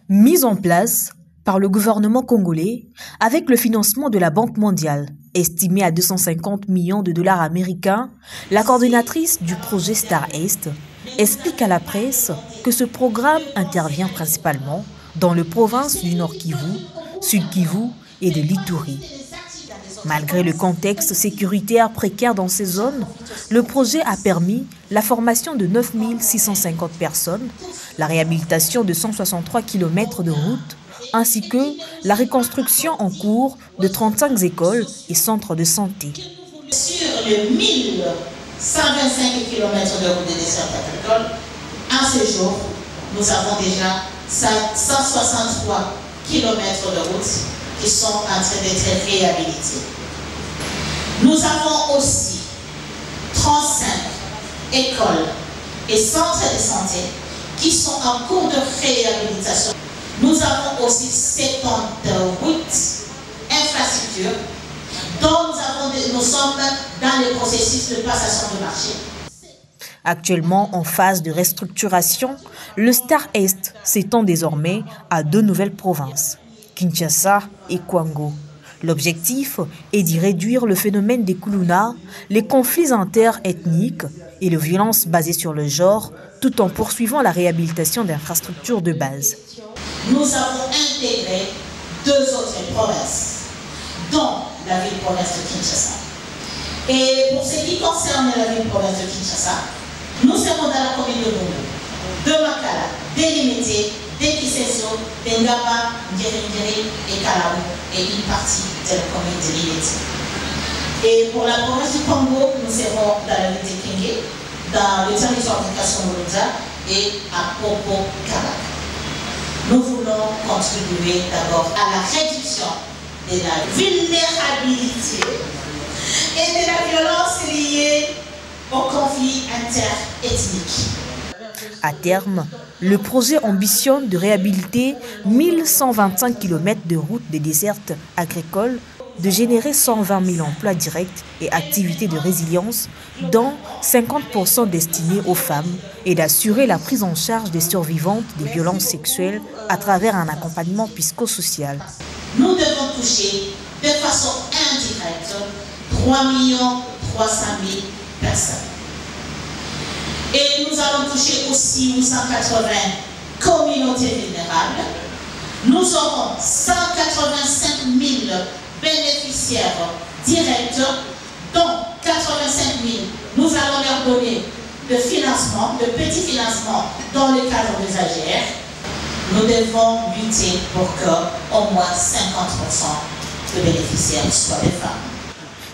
Mise en place par le gouvernement congolais avec le financement de la Banque mondiale, estimé à 250 millions de dollars américains, la coordinatrice du projet Star Est explique à la presse que ce programme intervient principalement dans les provinces du Nord Kivu, Sud Kivu et de l'Ituri. Malgré le contexte sécuritaire précaire dans ces zones, le projet a permis la formation de 9 650 personnes, la réhabilitation de 163 km de routes, ainsi que la reconstruction en cours de 35 écoles et centres de santé. Sur les 1125 km de route de dessert agricole, à ce jour, nous avons déjà 163 km de route qui sont en train d'être réhabilités. Nous avons aussi 35 écoles et centres de santé qui sont en cours de réhabilitation. Nous avons aussi 78 infrastructures dont nous sommes dans le processus de passation de marché. Actuellement en phase de restructuration, le Star Est s'étend désormais à 2 nouvelles provinces, Kinshasa et Kwango. L'objectif est d'y réduire le phénomène des Kuluna, les conflits interethniques et les violences basées sur le genre, tout en poursuivant la réhabilitation d'infrastructures de base. Nous avons intégré 2 autres provinces, dont la ville-province de Kinshasa. Et pour ce qui concerne la ville-province de Kinshasa, nous serons dans la commune de Boumou, de Makala, délimitée, de Kiseso, de Ngaba, Ndjeri et Kalaou, et une partie de la commune de Libeti. Et pour la province du Congo, nous serons dans la ville de Kingé, dans le territoire de Kassongoza et à Popo Kabak. Nous voulons contribuer d'abord à la réduction de la vulnérabilité et de la violence liée aux conflits interethniques. À terme, le projet ambitionne de réhabiliter 1125 km de routes de dessert agricole, de générer 120 000 emplois directs et activités de résilience, dont 50% destinés aux femmes, et d'assurer la prise en charge des survivantes des violences sexuelles à travers un accompagnement psychosocial. Nous devons toucher de façon indirecte 3 300 000 personnes. Et nous allons toucher aussi 880 communautés vulnérables. Nous aurons 185 000 bénéficiaires directs, dont 85 000, nous allons leur donner de financement, de petits financements dans le cadre des AGR. Nous devons lutter pour qu'au moins 50% de bénéficiaires soient des femmes.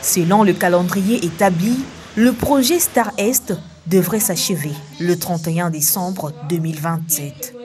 Selon le calendrier établi, le projet Star Est devrait s'achever le 31 décembre 2027.